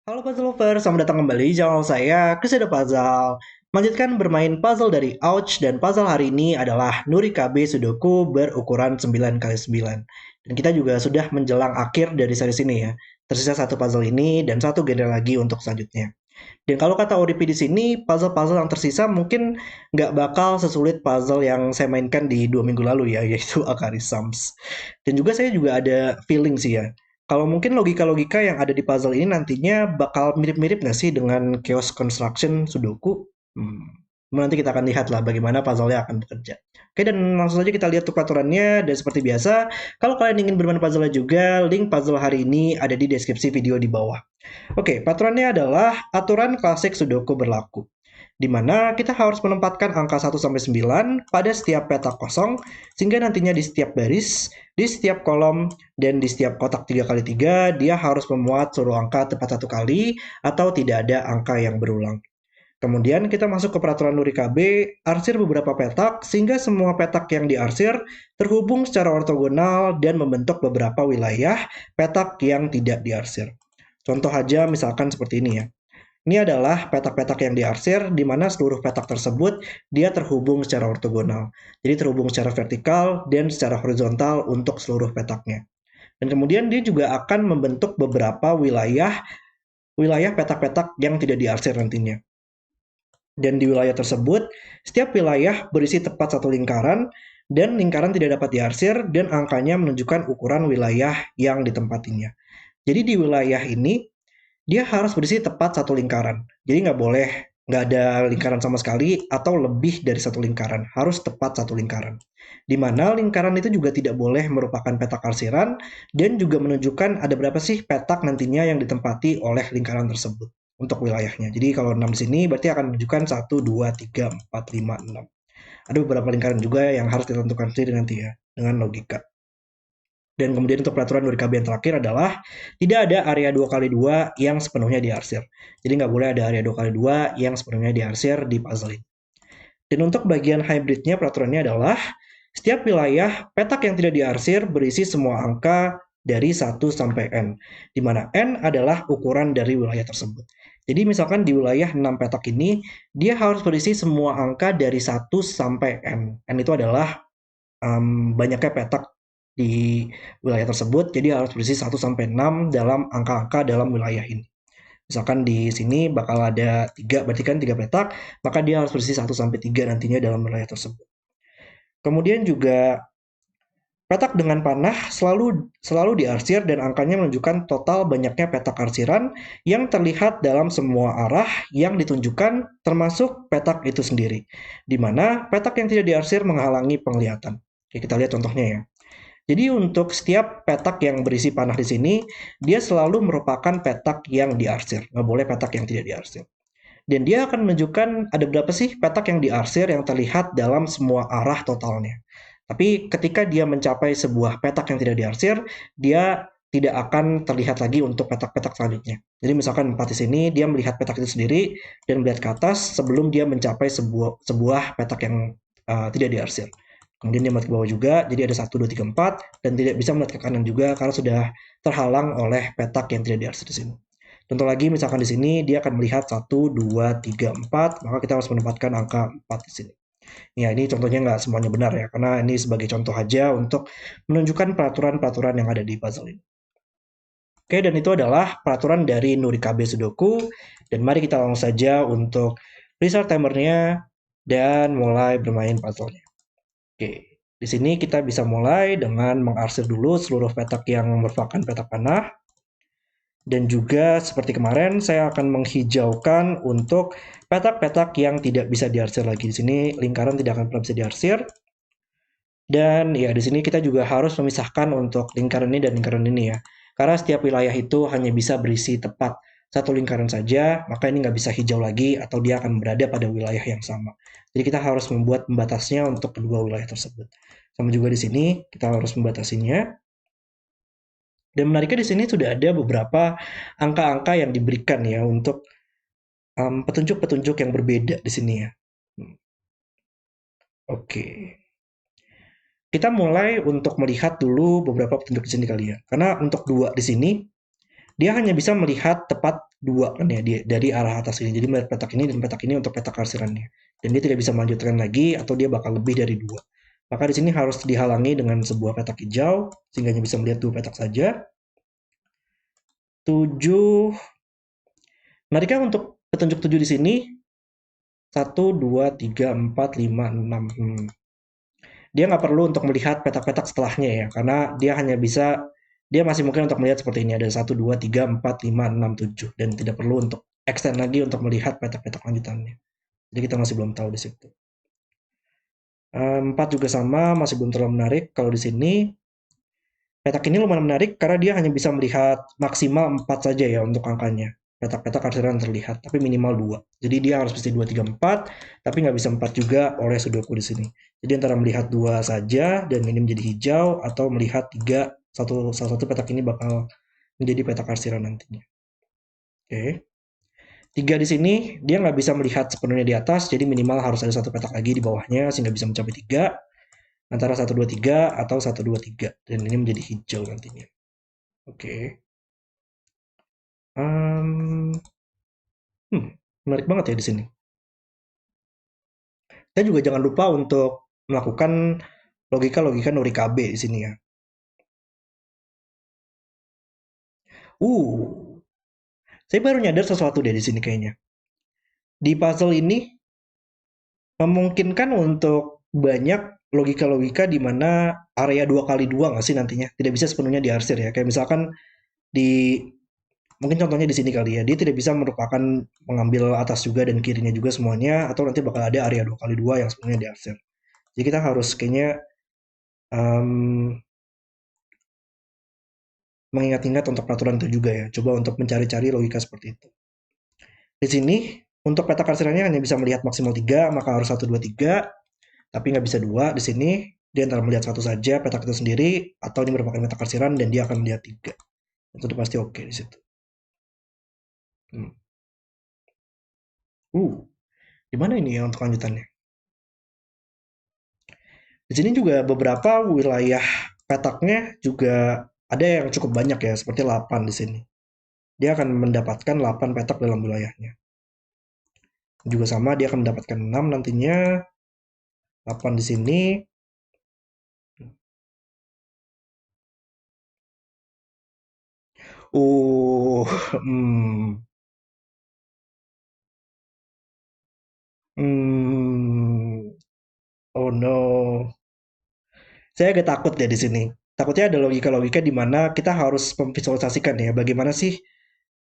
Halo puzzle lover, selamat datang kembali di channel saya, Krisida Puzzle. Melanjutkan bermain puzzle dari Ouch, dan puzzle hari ini adalah Nurikabe Sudoku berukuran 9x9. Dan kita juga sudah menjelang akhir dari series ini ya. Tersisa satu puzzle ini dan satu genre lagi untuk selanjutnya. Dan kalau kata ODP di sini, puzzle-puzzle yang tersisa mungkin nggak bakal sesulit puzzle yang saya mainkan di 2 minggu lalu ya, yaitu Akari Sums. Dan juga saya juga ada feeling sih ya, kalau mungkin logika-logika yang ada di puzzle ini nantinya bakal mirip-mirip nggak sih dengan Chaos Construction Sudoku? Nanti kita akan lihat lah bagaimana puzzle-nya akan bekerja. Oke, dan langsung saja kita lihat tuh peraturannya. Dan seperti biasa, kalau kalian ingin bermain puzzle-nya juga, link puzzle hari ini ada di deskripsi video di bawah. Oke, peraturannya adalah aturan klasik Sudoku berlaku, di mana kita harus menempatkan angka 1-9 pada setiap petak kosong, sehingga nantinya di setiap baris, di setiap kolom, dan di setiap kotak 3x3, dia harus memuat seluruh angka tepat satu kali, atau tidak ada angka yang berulang. Kemudian kita masuk ke peraturan Nurikabe, arsir beberapa petak, sehingga semua petak yang diarsir terhubung secara ortogonal dan membentuk beberapa wilayah petak yang tidak diarsir. Contoh aja misalkan seperti ini ya. Ini adalah petak-petak yang diarsir, di mana seluruh petak tersebut dia terhubung secara ortogonal. Jadi terhubung secara vertikal dan secara horizontal untuk seluruh petaknya. Dan kemudian dia juga akan membentuk beberapa wilayah petak-petak yang tidak diarsir nantinya. Dan di wilayah tersebut, setiap wilayah berisi tepat satu lingkaran, dan lingkaran tidak dapat diarsir, dan angkanya menunjukkan ukuran wilayah yang ditempatinya. Jadi di wilayah ini, dia harus berisi tepat satu lingkaran. Jadi nggak ada lingkaran sama sekali, atau lebih dari satu lingkaran. Harus tepat satu lingkaran. Di mana lingkaran itu juga tidak boleh merupakan petak arsiran, dan juga menunjukkan ada berapa sih petak nantinya yang ditempati oleh lingkaran tersebut untuk wilayahnya. Jadi kalau 6 di sini berarti akan menunjukkan 1, 2, 3, 4, 5, 6. Ada beberapa lingkaran juga yang harus ditentukan sendiri nanti ya, dengan logika. Dan kemudian untuk peraturan Nurikabe yang terakhir adalah tidak ada area 2x2 yang sepenuhnya diarsir. Jadi nggak boleh ada area 2x2 yang sepenuhnya diarsir di puzzle ini. Dan untuk bagian hybridnya peraturannya adalah setiap wilayah petak yang tidak diarsir berisi semua angka dari 1 sampai N, di mana N adalah ukuran dari wilayah tersebut. Jadi misalkan di wilayah 6 petak ini, dia harus berisi semua angka dari 1 sampai N. N itu adalah banyaknya petak di wilayah tersebut, jadi harus berisi 1-6 dalam angka-angka dalam wilayah ini. Misalkan di sini bakal ada 3, berarti kan 3 petak, maka dia harus berisi 1-3 nantinya dalam wilayah tersebut. Kemudian juga petak dengan panah selalu diarsir dan angkanya menunjukkan total banyaknya petak arsiran yang terlihat dalam semua arah yang ditunjukkan termasuk petak itu sendiri, di mana petak yang tidak diarsir menghalangi penglihatan. Oke, kita lihat contohnya ya. Jadi untuk setiap petak yang berisi panah di sini, dia selalu merupakan petak yang diarsir. Nggak boleh petak yang tidak diarsir. Dan dia akan menunjukkan ada berapa sih petak yang diarsir yang terlihat dalam semua arah totalnya. Tapi ketika dia mencapai sebuah petak yang tidak diarsir, dia tidak akan terlihat lagi untuk petak-petak selanjutnya. Jadi misalkan 4 di sini, dia melihat petak itu sendiri dan melihat ke atas sebelum dia mencapai sebuah petak yang tidak diarsir. Kemudian dia melihat ke bawah juga, jadi ada 1, 2, 3, 4, dan tidak bisa melihat ke kanan juga karena sudah terhalang oleh petak yang tidak diarsir di sini. Contoh lagi, misalkan di sini dia akan melihat 1, 2, 3, 4, maka kita harus menempatkan angka 4 di sini. Ya, ini contohnya nggak semuanya benar ya, karena ini sebagai contoh aja untuk menunjukkan peraturan-peraturan yang ada di puzzle ini. Oke, dan itu adalah peraturan dari Nurikabe Sudoku. Dan mari kita langsung saja untuk restart timernya dan mulai bermain puzzle-nya. Oke, di sini kita bisa mulai dengan mengarsir dulu seluruh petak yang merupakan petak panah. Dan juga seperti kemarin, saya akan menghijaukan untuk petak-petak yang tidak bisa diarsir lagi. Di sini lingkaran tidak akan pernah bisa diarsir. Dan ya di sini kita juga harus memisahkan untuk lingkaran ini dan lingkaran ini ya. Karena setiap wilayah itu hanya bisa berisi tepat satu lingkaran saja, maka ini nggak bisa hijau lagi atau dia akan berada pada wilayah yang sama. Jadi kita harus membuat pembatasnya untuk kedua wilayah tersebut. Sama juga di sini kita harus membatasinya. Dan menariknya di sini sudah ada beberapa angka-angka yang diberikan ya untuk petunjuk-petunjuk yang berbeda di sini ya. Oke. Kita mulai untuk melihat dulu beberapa petunjuk di sini kali ya. Karena untuk 2 di sini, dia hanya bisa melihat tepat dua kan ya dari arah atas ini. Jadi melihat petak ini dan petak ini untuk petak arsirannya. Dan dia tidak bisa melanjutkan lagi atau dia bakal lebih dari dua. Maka di sini harus dihalangi dengan sebuah petak hijau sehingga hanya bisa melihat dua petak saja. 7. Menariknya untuk petunjuk 7 di sini 1, 2, 3, 4, 5, 6. Dia nggak perlu untuk melihat petak-petak setelahnya ya, karena dia masih mungkin untuk melihat seperti ini, ada 1, 2, 3, 4, 5, 6, 7, dan tidak perlu untuk extend lagi untuk melihat petak-petak lanjutannya. Jadi kita masih belum tahu di situ. 4 juga sama, masih belum terlalu menarik. Kalau di sini petak ini lumayan menarik karena dia hanya bisa melihat maksimal 4 saja ya untuk angkanya. Petak-petak arsiran terlihat, tapi minimal 2. Jadi dia harus mesti 2, 3, 4, tapi nggak bisa 4 juga oleh Sudoku di sini. Jadi antara melihat 2 saja dan ini menjadi hijau, atau melihat 3, salah satu petak ini bakal menjadi petak arsiran nantinya. Oke. 3 di sini, dia nggak bisa melihat sepenuhnya di atas, jadi minimal harus ada satu petak lagi di bawahnya, sehingga bisa mencapai 3. Antara 1, 2, 3 atau 1, 2, 3. Dan ini menjadi hijau nantinya. Oke. Um, Menarik banget ya di sini. Kita juga jangan lupa untuk melakukan logika-logika Norikabe di sini ya. Uh, saya baru nyadar sesuatu deh di sini kayaknya. Di puzzle ini memungkinkan untuk banyak logika-logika di mana area 2x2 nggak sih nantinya? Tidak bisa sepenuhnya diarsir ya. Kayak misalkan di mungkin contohnya di sini kali ya. Dia tidak bisa merupakan mengambil atas juga dan kirinya juga semuanya, atau nanti bakal ada area 2x2 yang sepenuhnya diarsir. Jadi kita harus kayaknya um, mengingat-ingat untuk peraturan itu juga ya. Coba untuk mencari-cari logika seperti itu. Di sini, untuk peta karsirannya hanya bisa melihat maksimal 3, maka harus 1, 2, 3. Tapi nggak bisa 2 di sini. Dia antara melihat satu saja petak itu sendiri, atau ini merupakan peta karsiran dan dia akan melihat 3. Itu udah pasti oke di situ. Hmm. Uh, di mana ini ya untuk lanjutannya? Di sini juga beberapa wilayah petaknya juga ada yang cukup banyak ya, seperti 8 di sini. Dia akan mendapatkan 8 petak dalam wilayahnya. Juga sama, dia akan mendapatkan 6 nantinya, 8 di sini. Hmm, hmm, oh no. Saya agak takut deh di sini. Takutnya ada logika-logika di mana kita harus memvisualisasikan ya, bagaimana sih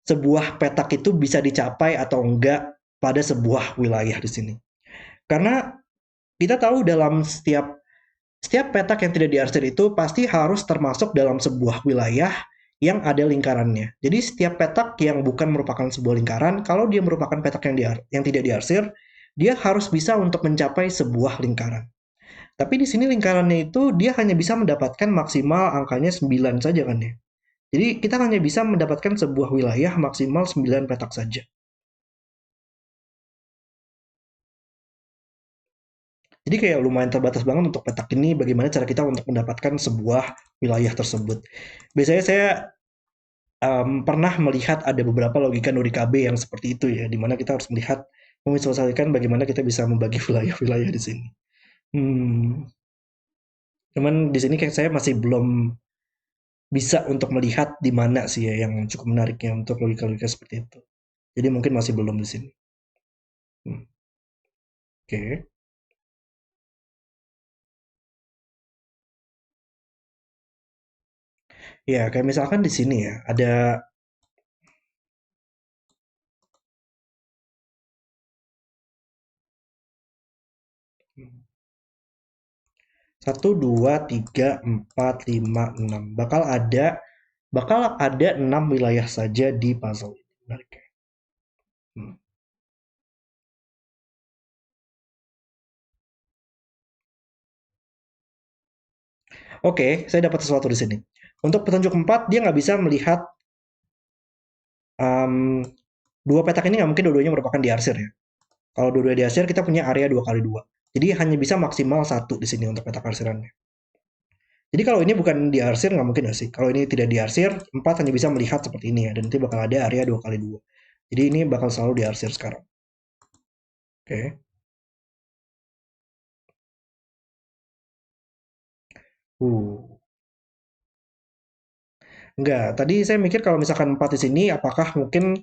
sebuah petak itu bisa dicapai atau enggak pada sebuah wilayah di sini. Karena kita tahu dalam setiap petak yang tidak diarsir itu pasti harus termasuk dalam sebuah wilayah yang ada lingkarannya. Jadi setiap petak yang bukan merupakan sebuah lingkaran, kalau dia merupakan petak yang tidak diarsir, dia harus bisa untuk mencapai sebuah lingkaran. Tapi di sini lingkarannya itu dia hanya bisa mendapatkan maksimal angkanya 9 saja kan ya. Jadi kita hanya bisa mendapatkan sebuah wilayah maksimal 9 petak saja. Jadi kayak lumayan terbatas banget untuk petak ini bagaimana cara kita untuk mendapatkan sebuah wilayah tersebut. Biasanya saya pernah melihat ada beberapa logika Norikabe yang seperti itu ya, di mana kita harus melihat memvisualisasikan bagaimana kita bisa membagi wilayah-wilayah di sini. Hmm, cuman di sini kayak saya masih belum bisa untuk melihat di mana sih ya yang cukup menariknya untuk logika-logika seperti itu. Jadi mungkin masih belum di sini. Hmm, oke. Ya, kayak misalkan di sini ya, ada satu, 2, 3, 4, 5, 6. Bakal ada 6 wilayah saja di puzzle ini. Menarik ya. Hmm. Oke, saya dapat sesuatu di sini. Untuk petunjuk 4, dia nggak bisa melihat um, dua petak ini nggak mungkin dua-duanya merupakan diarsir ya. Kalau dua-duanya diarsir, kita punya area 2x2. Jadi hanya bisa maksimal satu di sini untuk petak arsirannya. Jadi kalau ini bukan diarsir nggak mungkin nggak sih? Kalau ini tidak diarsir, 4 hanya bisa melihat seperti ini ya, dan nanti bakal ada area 2 kali 2. Jadi ini bakal selalu diarsir sekarang. Oke. Uh. Enggak, tadi saya mikir kalau misalkan 4 di sini, apakah mungkin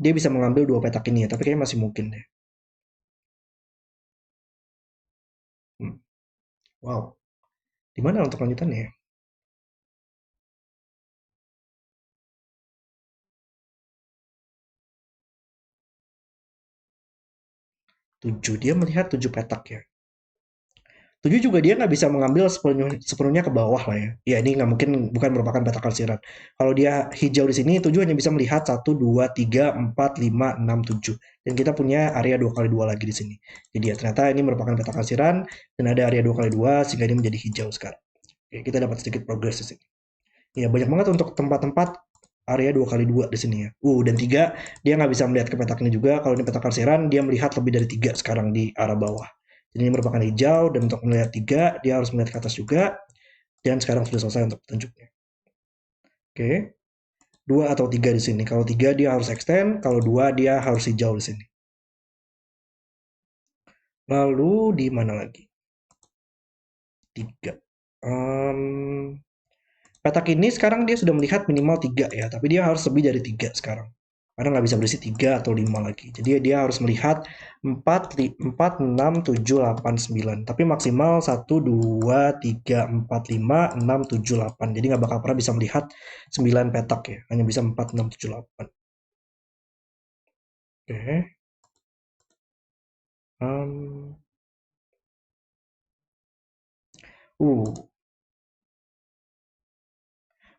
dia bisa mengambil 2 petak ini ya? Tapi kayaknya masih mungkin deh. Hmm. Wow. Di mana untuk lanjutannya ya? 7, dia melihat 7 petak ya. 7 juga dia nggak bisa mengambil sepenuhnya ke bawah lah ya. Ya ini nggak mungkin, bukan merupakan petak arsiran. Kalau dia hijau di sini, 7 hanya bisa melihat 1, 2, 3, 4, 5, 6, 7. Dan kita punya area 2 kali 2 lagi di sini. Jadi ya ternyata ini merupakan petak arsiran dan ada area 2 kali 2 sehingga ini menjadi hijau sekarang. Oke, kita dapat sedikit progres di sini. Ya banyak banget untuk tempat-tempat area 2 kali 2 di sini ya. Dan 3 dia nggak bisa melihat ke petak ini juga. Kalau ini petak arsiran, dia melihat lebih dari 3 sekarang di arah bawah. Jadi ini merupakan hijau, dan untuk melihat 3 dia harus melihat ke atas juga. Dan sekarang sudah selesai untuk petunjuknya. Oke, 2 atau 3 di sini. Kalau 3 dia harus extend, kalau 2 dia harus hijau di sini. Lalu di mana lagi? 3. Petak ini sekarang dia sudah melihat minimal 3 ya, tapi dia harus lebih dari 3 sekarang. Karena nggak bisa berisi 3 atau 5 lagi. Jadi dia harus melihat 4, 6, 7, 8, 9. Tapi maksimal 1, 2, 3, 4, 5, 6, 7, 8. Jadi nggak bakal pernah bisa melihat 9 petak ya. Hanya bisa 4, 6, 7, 8. Oke. Um,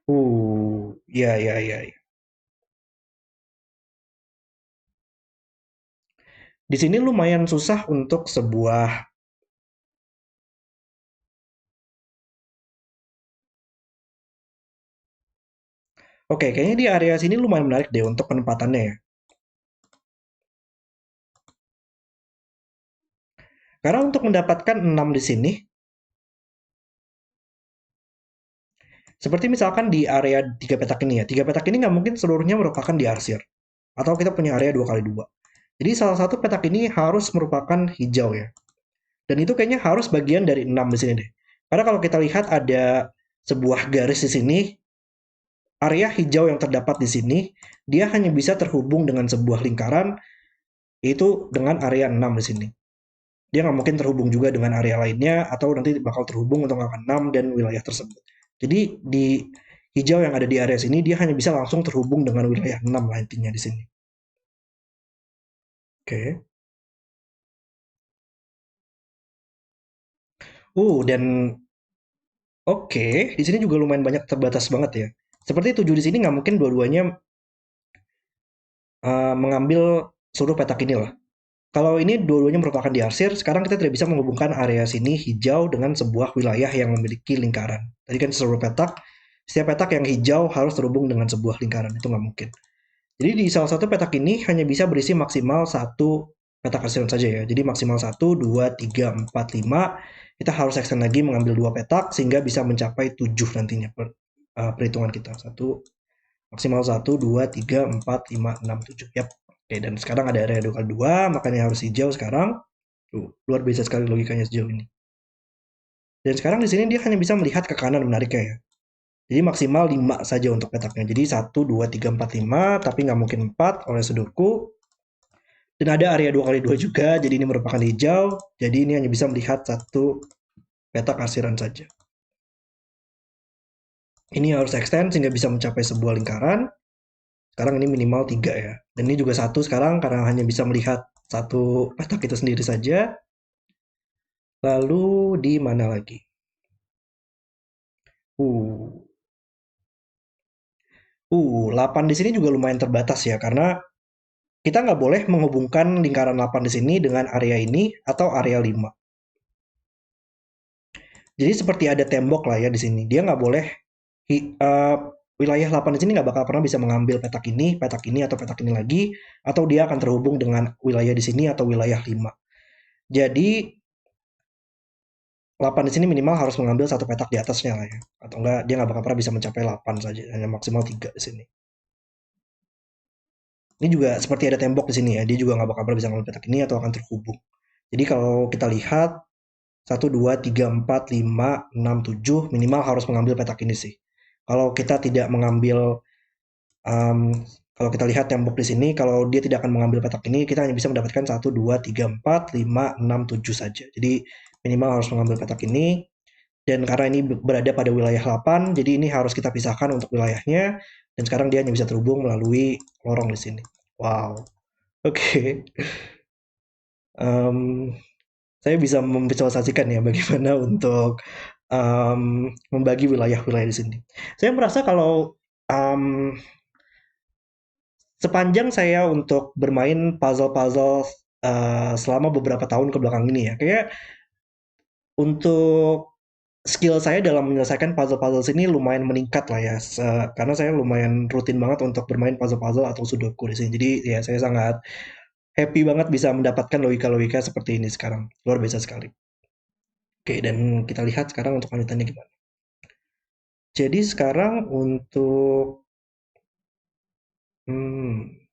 uh, ya, ya, ya, ya. Di sini lumayan susah untuk sebuah. Oke, kayaknya di area sini lumayan menarik deh untuk penempatannya ya. Karena untuk mendapatkan 6 di sini, seperti misalkan di area 3 petak ini ya, 3 petak ini nggak mungkin seluruhnya merupakan diarsir. Atau kita punya area 2 kali 2. Jadi salah satu petak ini harus merupakan hijau ya. Dan itu kayaknya harus bagian dari 6 di sini deh. Karena kalau kita lihat ada sebuah garis di sini, area hijau yang terdapat di sini, dia hanya bisa terhubung dengan sebuah lingkaran, yaitu dengan area 6 di sini. Dia nggak mungkin terhubung juga dengan area lainnya, atau nanti bakal terhubung untuk angka 6 dan wilayah tersebut. Jadi di hijau yang ada di area sini, dia hanya bisa langsung terhubung dengan wilayah 6 lah intinya di sini. Oke. Dan oke, di sini juga lumayan banyak terbatas banget ya. Seperti 7 di sini nggak mungkin dua-duanya mengambil seluruh petak ini lah. Kalau ini dua-duanya merupakan diarsir, sekarang kita tidak bisa menghubungkan area sini hijau dengan sebuah wilayah yang memiliki lingkaran. Tadi kan seluruh petak, setiap petak yang hijau harus terhubung dengan sebuah lingkaran, itu nggak mungkin. Jadi di salah satu petak ini hanya bisa berisi maksimal 1 petak arsiran saja ya. Jadi maksimal 1, 2, 3, 4, 5. Kita harus extend lagi mengambil 2 petak sehingga bisa mencapai 7 nantinya perhitungan kita. Maksimal 1, 2, 3, 4, 5, 6, 7. Yap. Oke, dan sekarang ada area 2 kali 2, makanya harus hijau sekarang. Luar biasa sekali logikanya sejauh ini. Dan sekarang di sini dia hanya bisa melihat ke kanan menariknya ya. Jadi maksimal 5 saja untuk petaknya. Jadi 1, 2, 3, 4, 5, tapi nggak mungkin 4 oleh sudutku. Dan ada area 2 kali 2 juga, jadi ini merupakan hijau. Jadi ini hanya bisa melihat 1 petak arsiran saja. Ini harus extend sehingga bisa mencapai sebuah lingkaran. Sekarang ini minimal 3 ya. Dan ini juga 1 sekarang karena hanya bisa melihat 1 petak itu sendiri saja. Lalu di mana lagi? 8 di sini juga lumayan terbatas ya, karena kita nggak boleh menghubungkan lingkaran 8 di sini dengan area ini atau area 5. Jadi seperti ada tembok lah ya di sini. Dia nggak boleh wilayah 8 di sini nggak bakal pernah bisa mengambil petak ini, atau petak ini lagi, atau dia akan terhubung dengan wilayah di sini atau wilayah 5. Jadi 8 di sini minimal harus mengambil satu petak di atasnya lah ya. Atau enggak dia nggak bakal pernah bisa mencapai 8 saja, hanya maksimal 3 di sini. Ini juga seperti ada tembok di sini ya, dia juga nggak bakal pernah bisa mengambil petak ini atau akan terhubung. Jadi kalau kita lihat 1, 2, 3, 4, 5, 6, 7 minimal harus mengambil petak ini sih. Kalau kita tidak mengambil, kalau kita lihat tembok di sini, kalau dia tidak akan mengambil petak ini, kita hanya bisa mendapatkan 1, 2, 3, 4, 5, 6, 7 saja. Jadi minimal harus mengambil petak ini. Dan karena ini berada pada wilayah 8, jadi ini harus kita pisahkan untuk wilayahnya. Dan sekarang dia hanya bisa terhubung melalui lorong di sini. Wow, oke. Em, saya bisa memvisualisasikan ya bagaimana untuk membagi wilayah-wilayah di sini. Saya merasa kalau em, sepanjang saya untuk bermain puzzle-puzzle selama beberapa tahun ke belakang ini ya, kayak untuk skill saya dalam menyelesaikan puzzle-puzzle sini lumayan meningkat lah ya, karena saya lumayan rutin banget untuk bermain puzzle-puzzle atau sudoku di sini. Jadi ya saya sangat happy banget bisa mendapatkan logika-logika seperti ini sekarang. Luar biasa sekali. Oke, dan kita lihat sekarang untuk lanjutannya gimana. Jadi sekarang untuk hmm,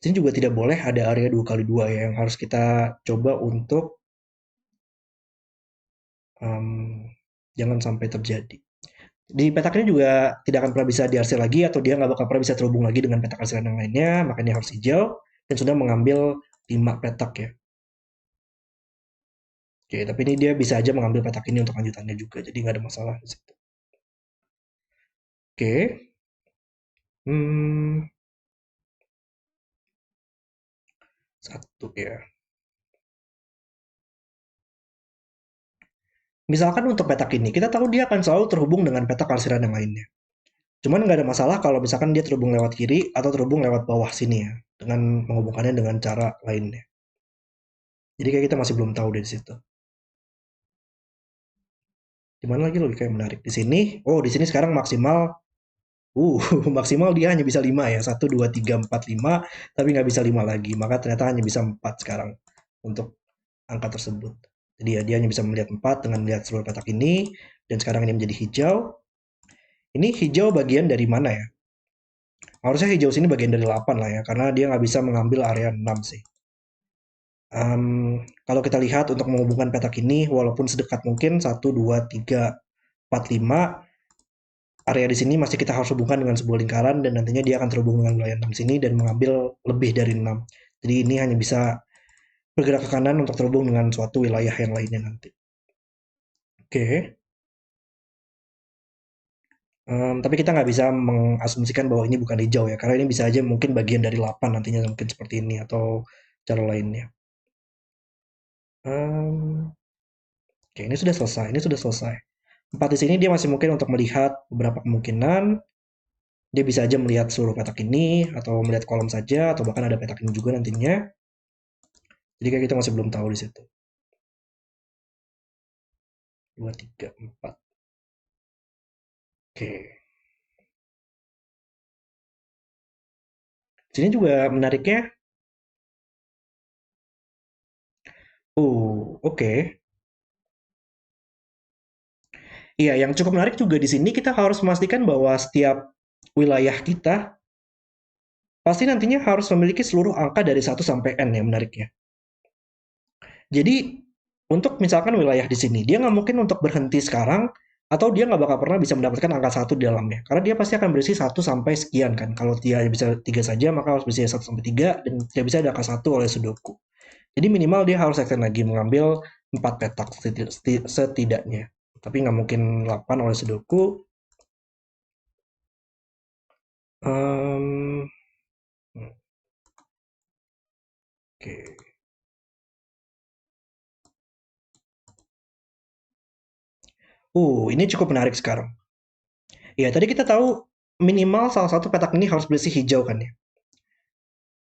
sini juga tidak boleh ada area 2x2 ya, yang harus kita coba untuk jangan sampai terjadi. Di petak ini juga tidak akan pernah bisa diarsir lagi atau dia nggak bakal pernah bisa terhubung lagi dengan petak arsiran yang lainnya, makanya harus hijau dan sudah mengambil 5 petak ya. Oke, tapi ini dia bisa aja mengambil petak ini untuk lanjutannya juga, jadi nggak ada masalah di situ. Oke, hmm, satu ya. Misalkan untuk petak ini, kita tahu dia akan selalu terhubung dengan petak arsiran yang lainnya. Cuman nggak ada masalah kalau misalkan dia terhubung lewat kiri atau terhubung lewat bawah sini ya, dengan menghubungkannya dengan cara lainnya. Jadi kayak kita masih belum tahu dari situ. Gimana lagi logika yang menarik di sini? Oh, di sini sekarang maksimal, uh, maksimal dia hanya bisa 5 ya, 1, 2, 3, 4, 5, tapi nggak bisa 5 lagi. Maka ternyata hanya bisa 4 sekarang untuk angka tersebut. Jadi ya dia hanya bisa melihat 4 dengan melihat seluruh petak ini, dan sekarang ini menjadi hijau. Ini hijau bagian dari mana ya? Harusnya hijau sini bagian dari 8 lah ya, karena dia nggak bisa mengambil area 6 sih. Kalau kita lihat untuk menghubungkan petak ini, walaupun sedekat mungkin 1, 2, 3, 4, 5, area di sini masih kita harus hubungkan dengan sebuah lingkaran dan nantinya dia akan terhubung dengan wilayah 6 sini dan mengambil lebih dari 6. Jadi ini hanya bisa bergerak ke kanan untuk terhubung dengan suatu wilayah yang lainnya nanti. Oke. Tapi kita nggak bisa mengasumsikan bahwa ini bukan hijau ya, karena ini bisa aja mungkin bagian dari 8 nantinya mungkin seperti ini atau cara lainnya. Oke, ini sudah selesai. Ini sudah selesai. 4 di sini dia masih mungkin untuk melihat beberapa kemungkinan. Dia bisa aja melihat seluruh petak ini atau melihat kolom saja atau bahkan ada petak ini juga nantinya. Jadi kayak kita masih belum tahu di situ. 2, 3, 4. Oke. Sini juga menariknya. Oke. Iya, yang cukup menarik juga di sini kita harus memastikan bahwa setiap wilayah kita pasti nantinya harus memiliki seluruh angka dari 1 sampai N ya menariknya. Jadi untuk misalkan wilayah di sini, dia nggak mungkin untuk berhenti sekarang atau dia nggak bakal pernah bisa mendapatkan angka 1 di dalamnya. Karena dia pasti akan berisi 1 sampai sekian kan. Kalau dia bisa 3 saja, maka harus berisi 1 sampai 3 dan tidak bisa ada angka 1 oleh sudoku. Jadi minimal dia harus action lagi mengambil 4 petak setidaknya. Tapi nggak mungkin 8 oleh sudoku. Um, Oke. Ini cukup menarik sekarang. Ya, tadi kita tahu minimal salah satu petak ini harus berisi hijau kan ya.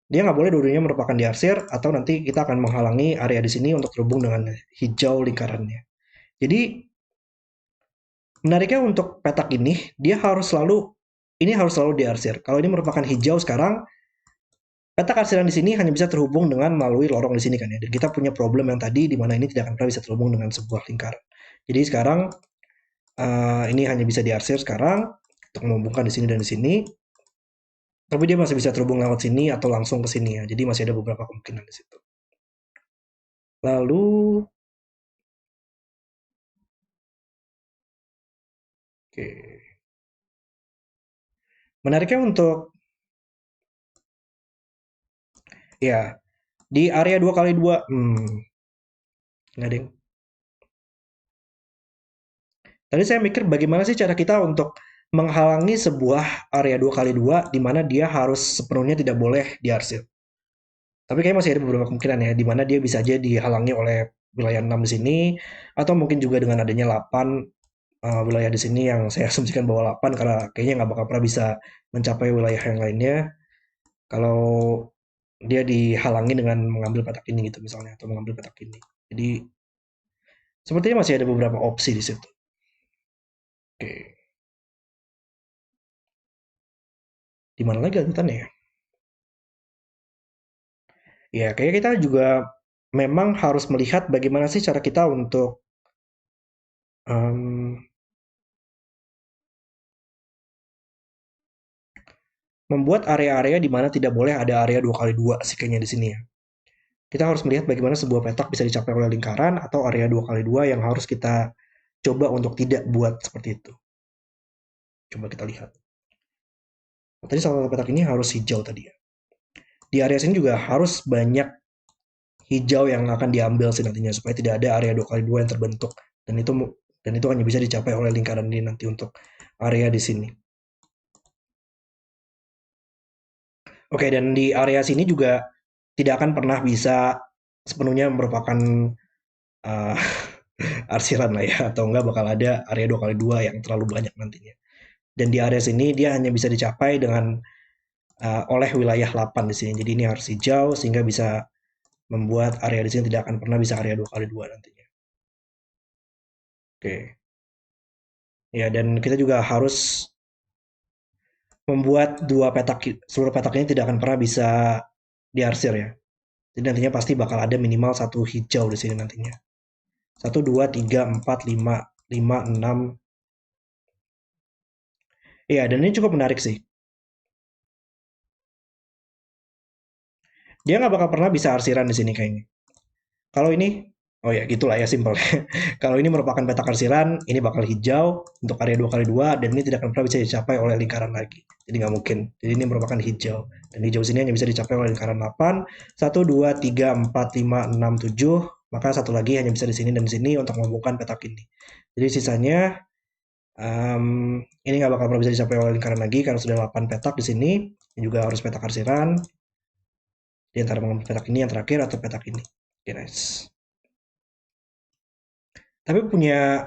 Dia nggak boleh dua-duanya merupakan diarsir atau nanti kita akan menghalangi area di sini untuk terhubung dengan hijau lingkarannya. Jadi menariknya untuk petak ini ini harus selalu diarsir. Kalau ini merupakan hijau sekarang, petak arsiran di sini hanya bisa terhubung dengan melalui lorong di sini kan ya. Dan kita punya problem yang tadi di mana ini tidak akan pernah bisa terhubung dengan sebuah lingkaran. Jadi sekarang ini hanya bisa diarsir sekarang untuk menghubungkan di sini dan di sini. Tapi dia masih bisa terhubung lewat sini atau langsung ke sini ya. Jadi masih ada beberapa kemungkinan di situ. Lalu, oke. Menariknya untuk ya di area 2x2, nggak ada yang. Tadi saya mikir bagaimana sih cara kita untuk menghalangi sebuah area 2x2 di mana dia harus sepenuhnya tidak boleh diarsir. Tapi kayaknya masih ada beberapa kemungkinan ya, di mana dia bisa aja dihalangi oleh wilayah 6 di sini, atau mungkin juga dengan adanya 8 wilayah di sini yang saya asumsikan bahwa 8 karena kayaknya nggak bakal pernah bisa mencapai wilayah yang lainnya kalau dia dihalangi dengan mengambil petak ini gitu misalnya atau mengambil petak ini. Jadi sepertinya masih ada beberapa opsi di situ. Oke, di mana lagi lanjutannya ya? Ya, kayak kita juga memang harus melihat bagaimana sih cara kita untuk em, membuat area-area di mana tidak boleh ada area 2x2 sih kayaknya di sini ya. Kita harus melihat bagaimana sebuah petak bisa dicapai oleh lingkaran atau area 2x2 yang harus kita coba untuk tidak buat seperti itu. Coba kita lihat. Tadi salah satu petak ini harus hijau tadi ya. Di area sini juga harus banyak hijau yang akan diambil sih nantinya supaya tidak ada area 2x2 yang terbentuk dan itu hanya bisa dicapai oleh lingkaran ini nanti untuk area di sini. Oke, dan di area sini juga tidak akan pernah bisa sepenuhnya merupakan uh, arsiran lah ya, atau enggak bakal ada area 2x2 yang terlalu banyak nantinya. Dan di area sini dia hanya bisa dicapai dengan oleh wilayah 8 di sini. Jadi ini harus hijau sehingga bisa membuat area di sini tidak akan pernah bisa area 2x2 nantinya. Oke. Ya, dan kita juga harus membuat seluruh petak ini tidak akan pernah bisa diarsir ya. Jadi nantinya pasti bakal ada minimal satu hijau di sini nantinya. Satu, dua, tiga, empat, lima, lima, enam. Iya, dan ini cukup menarik sih. Dia nggak bakal pernah bisa arsiran di sini kayaknya. Kalau ini, oh ya gitulah ya simpel. Kalau ini merupakan petak arsiran, ini bakal hijau untuk area 2x2 dan ini tidak akan pernah bisa dicapai oleh lingkaran lagi. Jadi nggak mungkin. Jadi ini merupakan hijau. Dan hijau sini hanya bisa dicapai oleh lingkaran 8. 1, 2, 3, 4, 5, 6, 7. Maka satu lagi hanya bisa di sini dan di sini untuk menghubungkan petak ini. Jadi sisanya ini nggak bakal pernah bisa dicapai oleh lingkaran lagi karena sudah 8 petak di sini. Ini juga harus petak arsiran. Di antara mengambil petak ini yang terakhir atau petak ini. Oke, nice. Tapi punya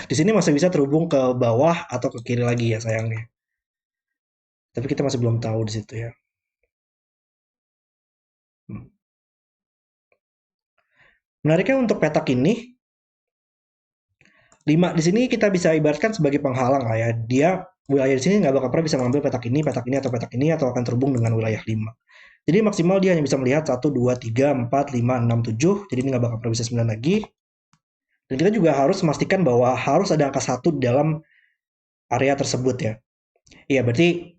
di sini masih bisa terhubung ke bawah atau ke kiri lagi ya sayangnya. Tapi kita masih belum tahu di situ ya. Hmm. Menariknya untuk petak ini, 5 di sini kita bisa ibaratkan sebagai penghalang lah ya. Dia wilayah di sini nggak bakal pernah bisa mengambil petak ini atau akan terhubung dengan wilayah 5. Jadi maksimal dia hanya bisa melihat 1, 2, 3, 4, 5, 6, 7. Jadi ini nggak bakal pernah bisa 9 lagi. Dan kita juga harus memastikan bahwa harus ada angka 1 dalam area tersebut ya. Iya, berarti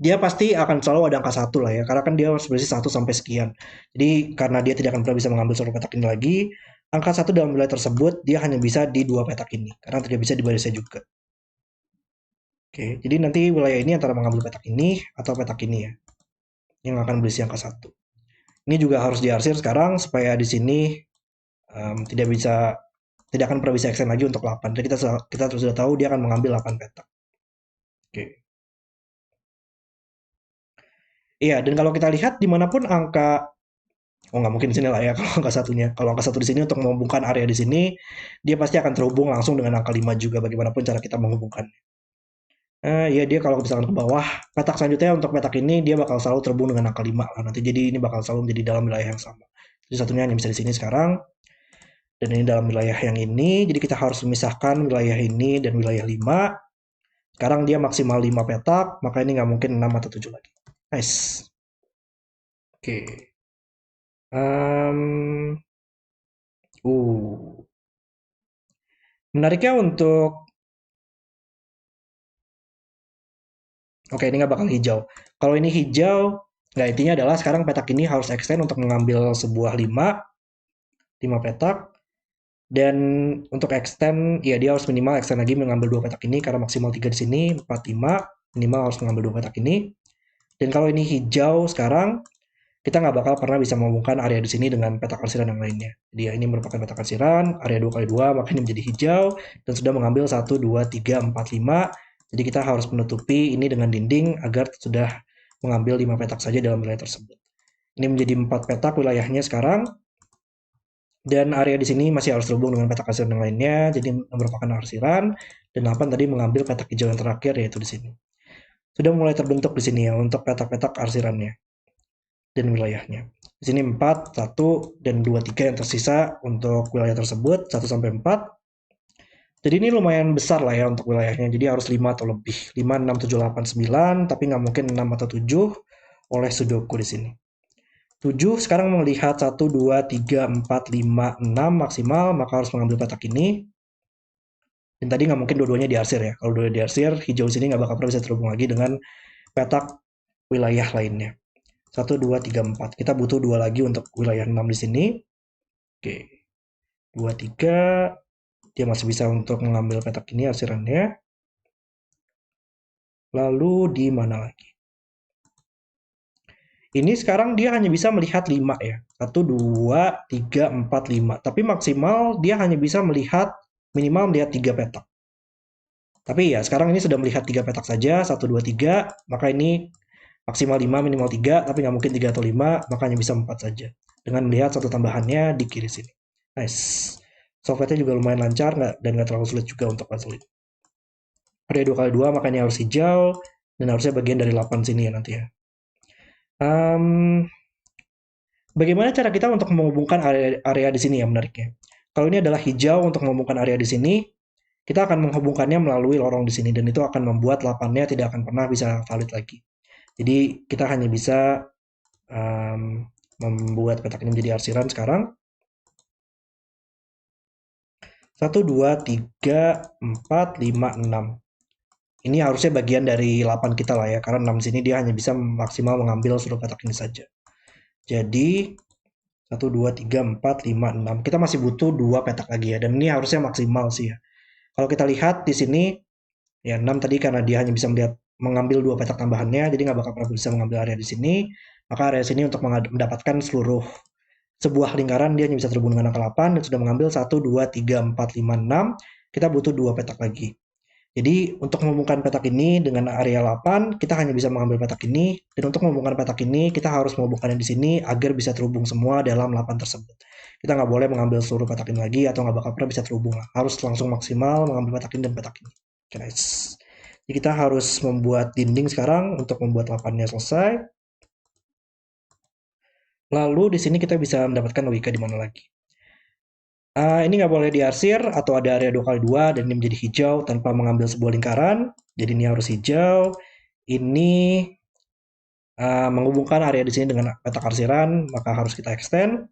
dia pasti akan selalu ada angka 1 lah ya, karena kan dia harus berisi 1 sampai sekian. Jadi karena dia tidak akan pernah bisa mengambil seluruh petak ini lagi, angka 1 dalam wilayah tersebut dia hanya bisa di 2 petak ini, karena tidak bisa di barisnya juga. Oke, jadi nanti wilayah ini antara mengambil petak ini atau petak ini ya, yang akan berisi angka 1. Ini juga harus diarsir sekarang supaya di sini tidak bisa tidak akan pernah bisa extend lagi untuk 8. Jadi kita sudah tahu dia akan mengambil 8 petak. Oke. Iya, dan kalau kita lihat dimanapun angka. Oh, nggak mungkin di sini lah ya kalau angka satunya. Kalau angka satu di sini untuk menghubungkan area di sini, dia pasti akan terhubung langsung dengan angka 5 juga bagaimanapun cara kita menghubungkan. Ya dia kalau misalkan ke bawah, petak selanjutnya untuk petak ini dia bakal selalu terhubung dengan angka 5 lah. Nanti jadi ini bakal selalu menjadi dalam wilayah yang sama. Jadi satunya hanya bisa di sini sekarang, dan ini dalam wilayah yang ini. Jadi kita harus memisahkan wilayah ini dan wilayah 5. Sekarang dia maksimal 5 petak, maka ini nggak mungkin 6 atau 7 lagi. Nice. Oke. Um, uh, Menariknya untuk, oke ini nggak bakal hijau. Kalau ini hijau, nggak intinya adalah sekarang petak ini harus extend untuk mengambil sebuah 5 petak. Dan untuk extend, ya dia harus minimal extend lagi mengambil 2 petak ini karena maksimal 3 di sini, 4, 5, minimal harus mengambil 2 petak ini. Dan kalau ini hijau sekarang, kita nggak bakal pernah bisa menghubungkan area di sini dengan petak arsiran yang lainnya. Jadi ya, ini merupakan petak arsiran, area 2 kali 2, maka ini menjadi hijau, dan sudah mengambil 1, 2, 3, 4, 5. Jadi kita harus menutupi ini dengan dinding agar sudah mengambil 5 petak saja dalam wilayah tersebut. Ini menjadi 4 petak wilayahnya sekarang, dan area di sini masih harus terhubung dengan petak arsiran yang lainnya, jadi merupakan arsiran, dan 8 tadi mengambil petak hijau yang terakhir yaitu di sini. Sudah mulai terbentuk di sini ya untuk petak-petak arsirannya dan wilayahnya. Di sini 4, 1, dan 2, 3 yang tersisa untuk wilayah tersebut, 1 sampai 4. Jadi ini lumayan besar lah ya untuk wilayahnya, jadi harus 5 atau lebih. 5, 6, 7, 8, 9, tapi nggak mungkin 6 atau 7 oleh Sudoku di sini. 7 sekarang melihat 1, 2, 3, 4, 5, 6 maksimal, maka harus mengambil petak ini. Dan tadi nggak mungkin dua-duanya diarsir ya. Kalau dua-duanya diarsir, hijau sini nggak bakal pernah bisa terhubung lagi dengan petak wilayah lainnya. 1, 2, 3, 4. Kita butuh 2 lagi untuk wilayah 6 di sini. Oke. 2, 3. Dia masih bisa untuk mengambil petak ini arsirannya. Lalu di mana lagi? Ini sekarang dia hanya bisa melihat 5 ya. 1, 2, 3, 4, 5. Tapi maksimal dia hanya bisa melihat, minimal melihat 3 petak. Tapi ya sekarang ini sudah melihat 3 petak saja. 1, 2, 3. Maka ini maksimal 5, minimal 3. Tapi nggak mungkin 3 atau 5. Maka hanya bisa 4 saja. Dengan melihat satu tambahannya di kiri sini. Nice. Software-nya juga lumayan lancar dan nggak terlalu sulit juga untuk puzzle ini. Ada 2 kali 2, makanya harus hijau. Dan harusnya bagian dari 8 sini ya nanti ya. Um, Bagaimana cara kita untuk menghubungkan area di sini ya menariknya? Kalau ini adalah hijau untuk menghubungkan area di sini, kita akan menghubungkannya melalui lorong di sini dan itu akan membuat lapannya tidak akan pernah bisa valid lagi. Jadi kita hanya bisa membuat petak ini menjadi arsiran sekarang. 1, 2, 3, 4, 5, 6. Ini harusnya bagian dari 8 kita lah ya, karena 6 sini dia hanya bisa maksimal mengambil seluruh petak ini saja. Jadi 1, 2, 3, 4, 5, 6. Kita masih butuh 2 petak lagi ya. Dan ini harusnya maksimal sih ya. Kalau kita lihat di sini, ya 6 tadi karena dia hanya bisa mengambil 2 petak tambahannya, jadi nggak bakal pernah bisa mengambil area di sini. Maka area sini untuk mendapatkan seluruh sebuah lingkaran, dia hanya bisa terhubung dengan angka 8, dan sudah mengambil 1, 2, 3, 4, 5, 6. Kita butuh 2 petak lagi. Jadi untuk menghubungkan petak ini dengan area 8, kita hanya bisa mengambil petak ini. Dan untuk menghubungkan petak ini, kita harus menghubungkannya di sini agar bisa terhubung semua dalam 8 tersebut. Kita nggak boleh mengambil seluruh petak ini lagi atau nggak bakal pernah bisa terhubung lah. Harus langsung maksimal mengambil petak ini dan petak ini. Oke, nice. Jadi kita harus membuat dinding sekarang untuk membuat 8-nya selesai. Lalu di sini kita bisa mendapatkan logika di mana lagi. Ini nggak boleh diarsir atau ada area 2 kali 2 dan ini menjadi hijau tanpa mengambil sebuah lingkaran. Jadi ini harus hijau. Ini menghubungkan area di sini dengan petak arsiran, maka harus kita extend.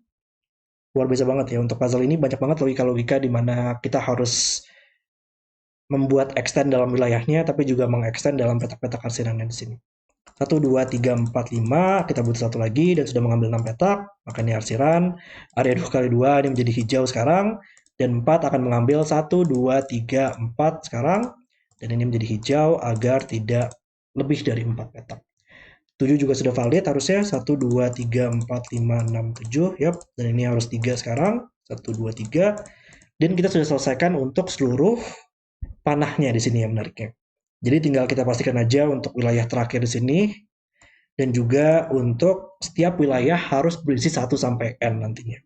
Luar biasa banget ya untuk puzzle ini banyak banget logika-logika di mana kita harus membuat extend dalam wilayahnya, tapi juga mengextend dalam petak-petak arsirannya di sini. 1, 2, 3, 4, 5, kita butuh satu lagi dan sudah mengambil 6 petak, maka ini arsiran. Area 2 kali 2 ini menjadi hijau sekarang, dan 4 akan mengambil 1, 2, 3, 4 sekarang, dan ini menjadi hijau agar tidak lebih dari 4 petak. 7 juga sudah valid harusnya, 1, 2, 3, 4, 5, 6, 7, yap, dan ini harus 3 sekarang, 1, 2, 3, dan kita sudah selesaikan untuk seluruh panahnya di sini yang menariknya. Jadi tinggal kita pastikan aja untuk wilayah terakhir di sini, dan juga untuk setiap wilayah harus berisi 1 sampai N nantinya.